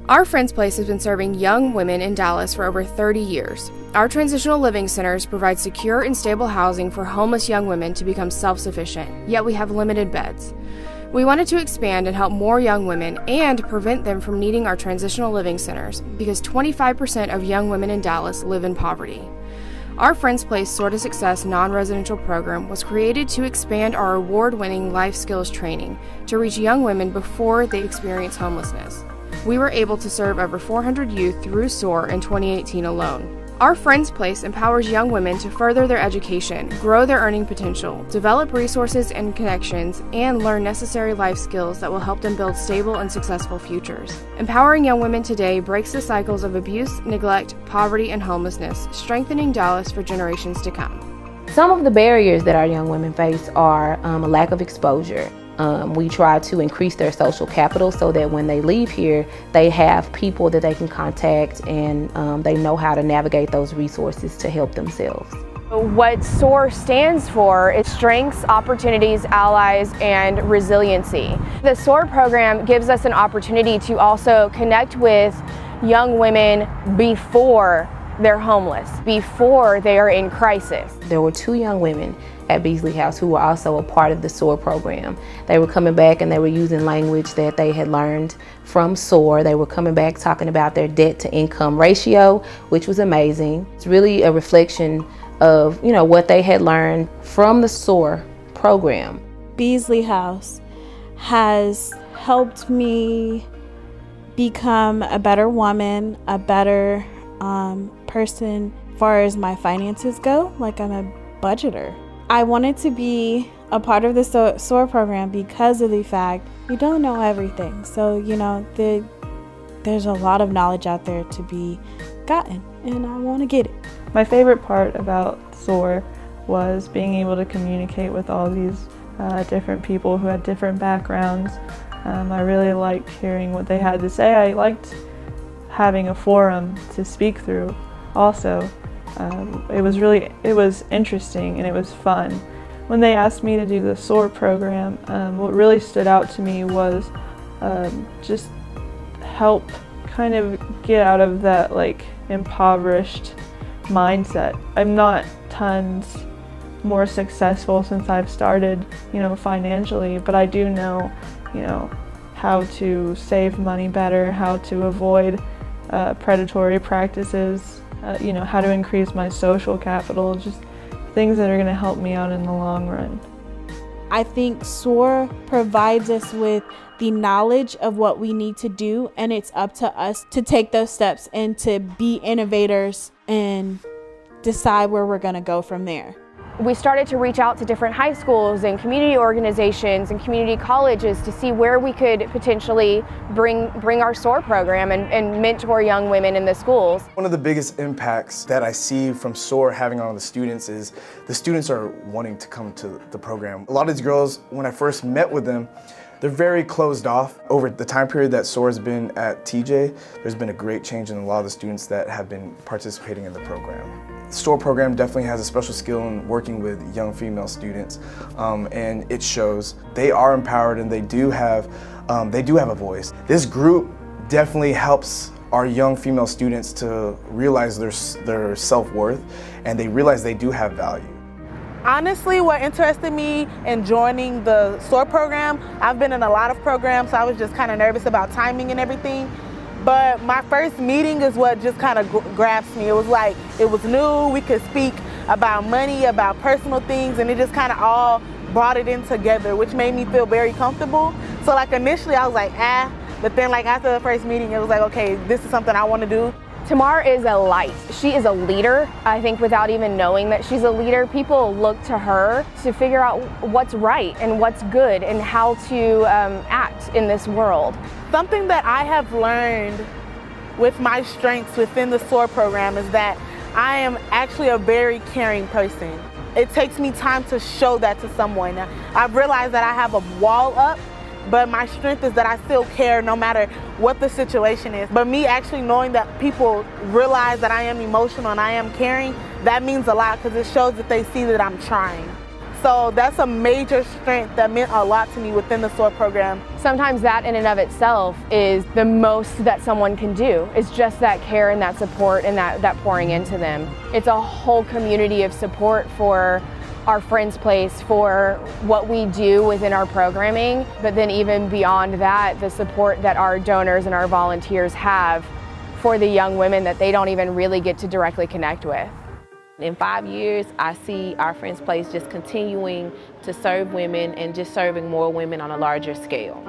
Our Friends Place has been serving young women in Dallas for over 30 years. Our transitional living centers provide secure and stable housing for homeless young women to become self-sufficient, yet we have limited beds. We wanted to expand and help more young women and prevent them from needing our transitional living centers because 25% of young women in Dallas live in poverty. Our Friends Place SOAR to Success non-residential program was created to expand our award-winning life skills training to reach young women before they experience homelessness. We were able to serve over 400 youth through SOAR in 2018 alone. Our Friends Place empowers young women to further their education, grow their earning potential, develop resources and connections, and learn necessary life skills that will help them build stable and successful futures. Empowering young women today breaks the cycles of abuse, neglect, poverty, and homelessness, strengthening Dallas for generations to come. Some of the barriers that our young women face are a lack of exposure. We try to increase their social capital so that when they leave here, they have people that they can contact and they know how to navigate those resources to help themselves. What SOAR stands for is strengths, opportunities, allies, and resiliency. The SOAR program gives us an opportunity to also connect with young women before they're homeless, before they are in crisis. There were 2 young women at Beazley House who were also a part of the SOAR program. They were coming back and they were using language that they had learned from SOAR. They were coming back talking about their debt to income ratio, which was amazing. It's really a reflection of, what they had learned from the SOAR program. Beazley House has helped me become a better woman, a better person as far as my finances go. Like, I'm a budgeter. I wanted to be a part of the SOAR program because of the fact you don't know everything. So, there's a lot of knowledge out there to be gotten, and I want to get it. My favorite part about SOAR was being able to communicate with all these different people who had different backgrounds. I really liked hearing what they had to say. I liked having a forum to speak through also. It was interesting and it was fun. When they asked me to do the SOAR program, what really stood out to me was just help kind of get out of that impoverished mindset. I'm not tons more successful since I've started, financially, but I do know, how to save money better, how to avoid predatory practices, how to increase my social capital, just things that are going to help me out in the long run. I think SOAR provides us with the knowledge of what we need to do, and it's up to us to take those steps and to be innovators and decide where we're going to go from there. We started to reach out to different high schools and community organizations and community colleges to see where we could potentially bring our SOAR program and mentor young women in the schools. One of the biggest impacts that I see from SOAR having on the students is the students are wanting to come to the program. A lot of these girls, when I first met with them, they're very closed off. Over the time period that SOAR has been at TJ, there's been a great change in a lot of the students that have been participating in the program. The SOAR program definitely has a special skill in working with young female students, and it shows. They are empowered and they do have a voice. This group definitely helps our young female students to realize their self-worth, and they realize they do have value. Honestly, what interested me in joining the SOAR program, I've been in a lot of programs, so I was just kind of nervous about timing and everything. But my first meeting is what just kind of grabs me. It was like, it was new, we could speak about money, about personal things, and it just kind of all brought it in together, which made me feel very comfortable. So initially I was like, but then after the first meeting, it was like, okay, this is something I want to do. Tamar is a light. She is a leader. I think without even knowing that she's a leader, people look to her to figure out what's right and what's good and how to act in this world. Something that I have learned with my strengths within the SOAR program is that I am actually a very caring person. It takes me time to show that to someone. I've realized that I have a wall up, but my strength is that I still care no matter what the situation is. But me actually knowing that people realize that I am emotional and I am caring, that means a lot because it shows that they see that I'm trying. So that's a major strength that meant a lot to me within the SOAR program. Sometimes that in and of itself is the most that someone can do. It's just that care and that support and that pouring into them. It's a whole community of support for our Friends Place, for what we do within our programming, but then even beyond that, the support that our donors and our volunteers have for the young women that they don't even really get to directly connect with. In 5 years, I see our Friends Place just continuing to serve women and just serving more women on a larger scale.